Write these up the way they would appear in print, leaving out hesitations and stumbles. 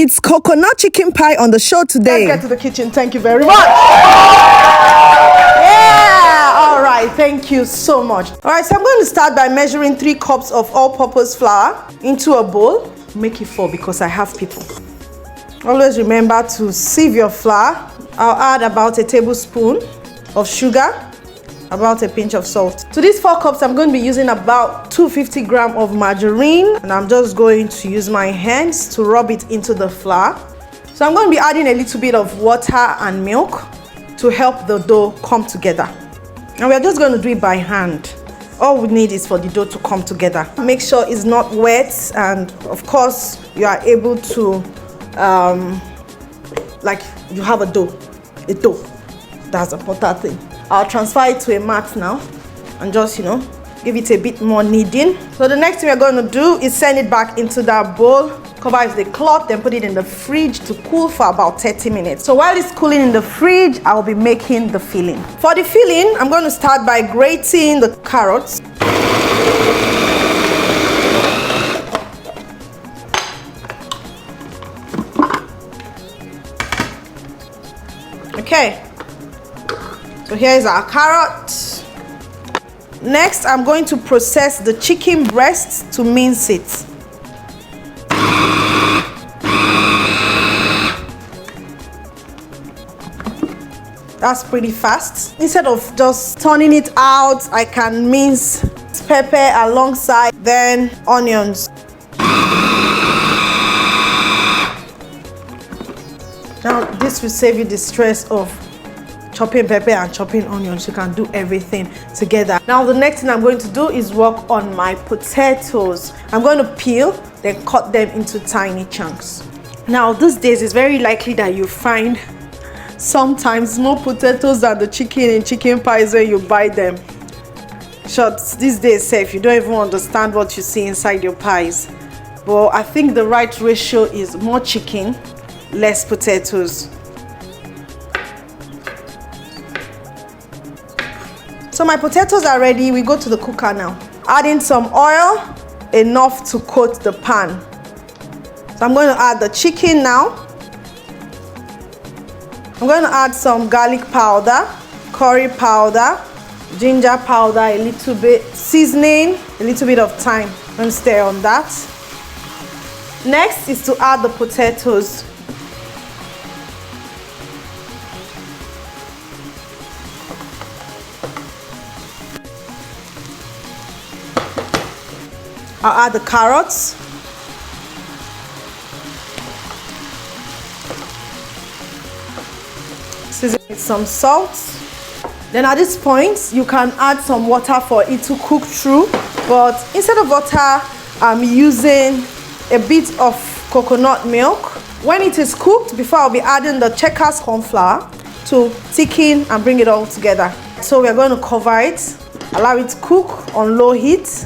It's coconut chicken pie on the show today. Let's get to the kitchen. Thank you very much. Yeah, all right. Thank you so much. All right, so I'm going to start by measuring 3 cups of all-purpose flour into a bowl. Make it 4 because I have people. Always remember to sieve your flour. I'll add about a tablespoon of sugar, about a pinch of salt. To these 4 cups, I'm going to be using about 250 grams of margarine, and I'm just going to use my hands to rub it into the flour. So I'm going to be adding a little bit of water and milk to help the dough come together. And we're just going to do it by hand. All we need is for the dough to come together. Make sure it's not wet, and of course you are able to like you have a dough. That's the important thing. I'll transfer it to a mat now and just, give it a bit more kneading. So the next thing we're going to do is send it back into that bowl, cover it with a cloth, then put it in the fridge to cool for about 30 minutes. So while it's cooling in the fridge, I'll be making the filling. For the filling, I'm going to start by grating the carrots. Okay, so here is our carrot. Next, I'm going to process the chicken breast to mince it. That's pretty fast. Instead of just turning it out, I can mince pepper alongside, then onions. Now, this will save you the stress of chopping pepper and chopping onions. You can do everything together. Now, the next thing I'm going to do is work on my potatoes. I'm going to peel, then cut them into tiny chunks. Now, these days, it's very likely that you find sometimes more potatoes than the chicken in chicken pies when you buy them. Shots, these days, safe, you don't even understand what you see inside your pies. But I think the right ratio is more chicken, less potatoes. So my potatoes are ready. We go to the cooker now. Adding some oil, enough to coat the pan. So I'm going to add the chicken now. I'm going to add some garlic powder, curry powder, ginger powder, a little bit, seasoning, a little bit of thyme. I'm going to stir on that. Next is to add the potatoes. I'll add the carrots. Season with some salt. Then at this point, you can add some water for it to cook through. But instead of water, I'm using a bit of coconut milk. When it is cooked, before I'll be adding the Checkers corn flour to thicken and bring it all together. So we're going to cover it, allow it to cook on low heat.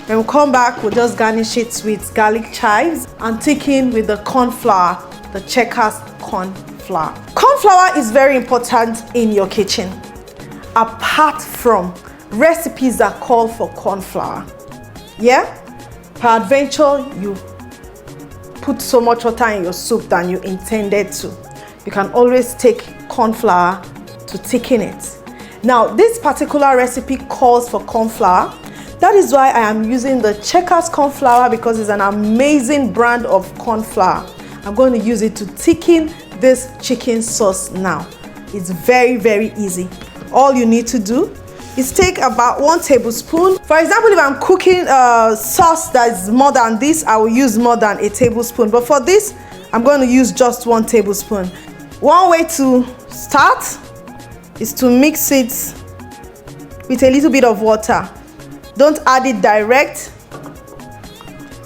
When we come back, we'll just garnish it with garlic chives and thicken with the corn flour, the Checkers corn flour. Corn flour is very important in your kitchen. Apart from recipes that call for corn flour. Yeah? Peradventure, you put so much water in your soup than you intended to. You can always take corn flour to thicken it. Now, this particular recipe calls for corn flour. That is why I am using the Checkers corn flour, because it's an amazing brand of corn flour. I'm going to use it to thicken this chicken sauce now. It's very, very easy. All you need to do is take about 1 tablespoon. For example, if I'm cooking a sauce that is more than this, I will use more than a tablespoon. But for this, I'm going to use just 1 tablespoon. One way to start is to mix it with a little bit of water. Don't add it direct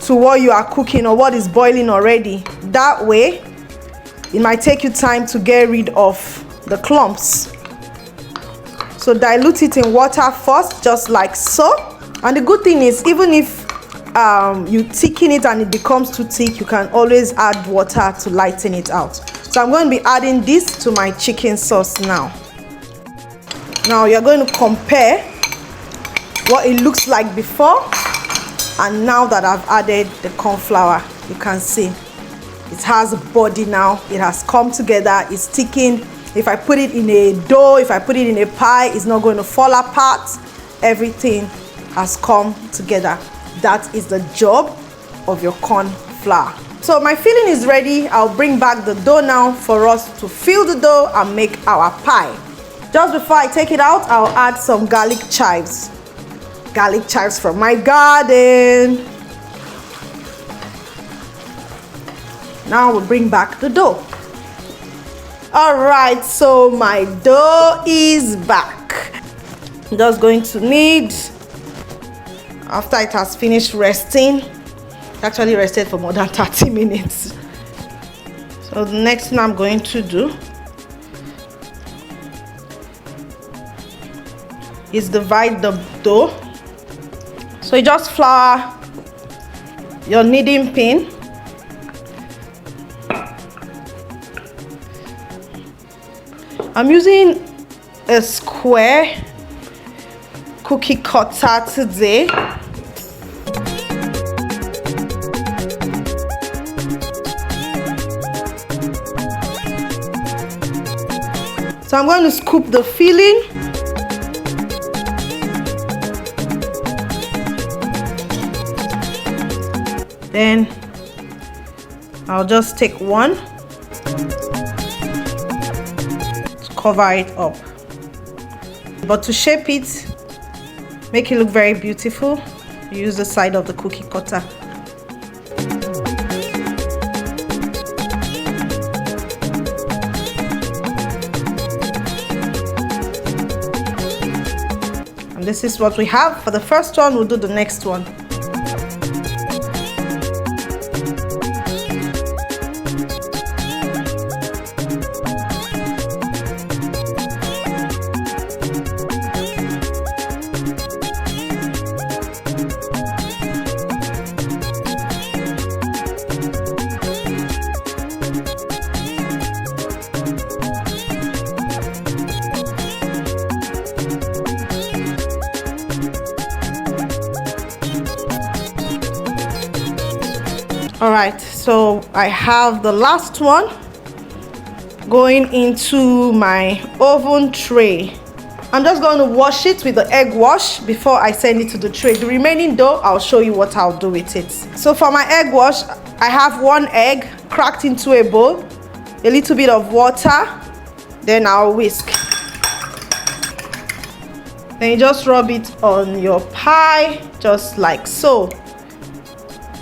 to what you are cooking or what is boiling already. That way, it might take you time to get rid of the clumps. So dilute it in water first, just like so. And the good thing is, even if you thicken it and it becomes too thick, you can always add water to lighten it out. So I'm going to be adding this to my chicken sauce now. Now you're going to compare what it looks like before and now that I've added the corn flour. You can see It has a body now. It has come together. It's sticking. If I put it in a dough, if I put it in a pie, it's not going to fall apart. Everything has come together. That is the job of your corn flour. So my filling is ready. I'll bring back the dough now for us to fill the dough and make our pie. Just before I take it out, I'll add some garlic chives. Garlic chives from my garden. Now we'll bring back the dough. All right, so my dough is back. I'm just going to need, after it has finished resting, it actually rested for more than 30 minutes. So the next thing I'm going to do is divide the dough. So you just flour your kneading pin. I'm using a square cookie cutter today. So I'm going to scoop the filling. Then I'll just take one, cover it up. But to shape it, make it look very beautiful, use the side of the cookie cutter. And this is what we have for the first one. We'll do the next one. All right, so I have the last one going into my oven tray. I'm just going to wash it with the egg wash before I send it to the tray. The remaining dough, I'll show you what I'll do with it. So for my egg wash, I have one egg cracked into a bowl, a little bit of water, then I'll whisk. Then you just rub it on your pie, just like so.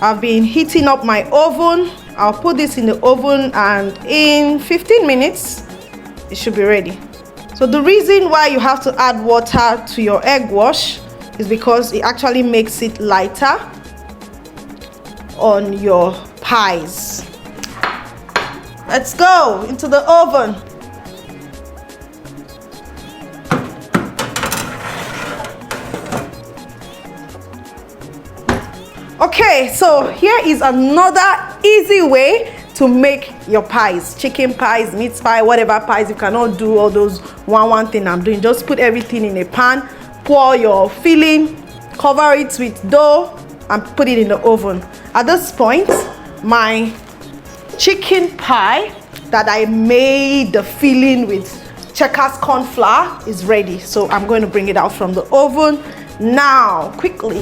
I've been heating up my oven. I'll put this in the oven and in 15 minutes, it should be ready. So the reason why you have to add water to your egg wash is because it actually makes it lighter on your pies. Let's go into the oven. Okay, so here is another easy way to make your pies. Chicken pies, meat pie, whatever pies. You cannot do all those one thing I'm doing. Just put everything in a pan, pour your filling, cover it with dough, and put it in the oven. At this point, my chicken pie that I made the filling with Checkers corn flour is ready. So I'm going to bring it out from the oven now, quickly.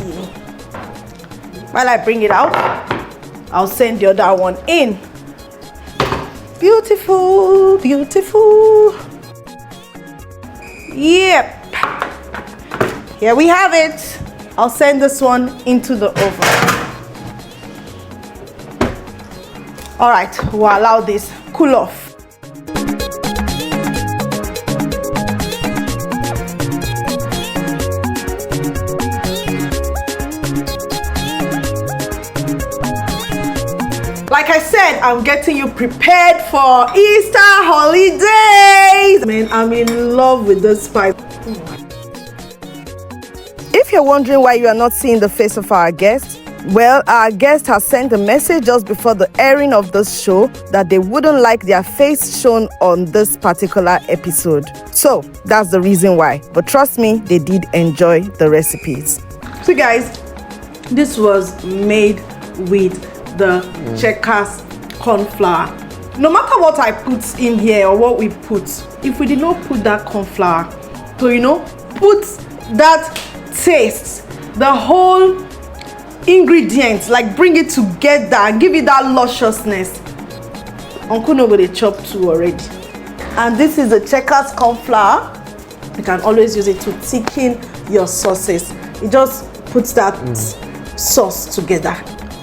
While I bring it out, I'll send the other one in. Beautiful, beautiful. Yep. Here we have it. I'll send this one into the oven. All right, we'll allow this cool off. Like I said, I'm getting you prepared for Easter holidays. Man, I'm in love with this pie. If you're wondering why you are not seeing the face of our guest, well, our guest has sent a message just before the airing of this show that they wouldn't like their face shown on this particular episode. So that's the reason why. But trust me, they did enjoy the recipes. So guys, this was made with the Checkers corn flour. No matter what I put in here or what we put, if we did not put that corn flour to, you know, put that taste, the whole ingredients, like bring it together and give it that lusciousness, uncle no go dey chop too already. And this is the Checkers corn flour. You can always use it to thicken your sauces. It just puts that sauce together,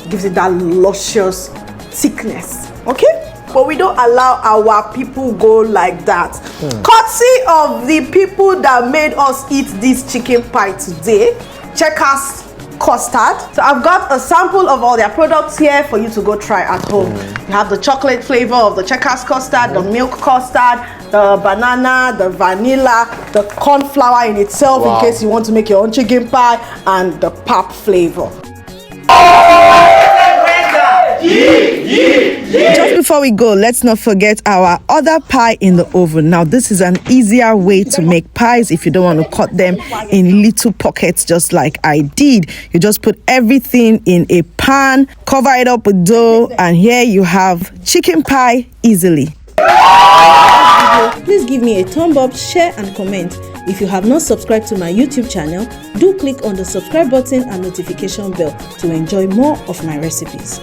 gives it that luscious thickness. Okay, but we don't allow our people go like that. Courtesy of the people that made us eat this chicken pie today, Checkers custard. So I've got a sample of all their products here for you to go try at home. You have the chocolate flavor of the Checkers custard, the milk custard, the banana, the vanilla, the corn flour in itself in case you want to make your own chicken pie, and the pap flavor. Just before we go, let's not forget our other pie in the oven. Now, this is an easier way to make pies if you don't want to cut them in little pockets just like I did. You just put everything in a pan, cover it up with dough, and here you have chicken pie easily. Please give me a thumb up, share and comment. If you have not subscribed to my YouTube channel, do click on the subscribe button and notification bell to enjoy more of my recipes.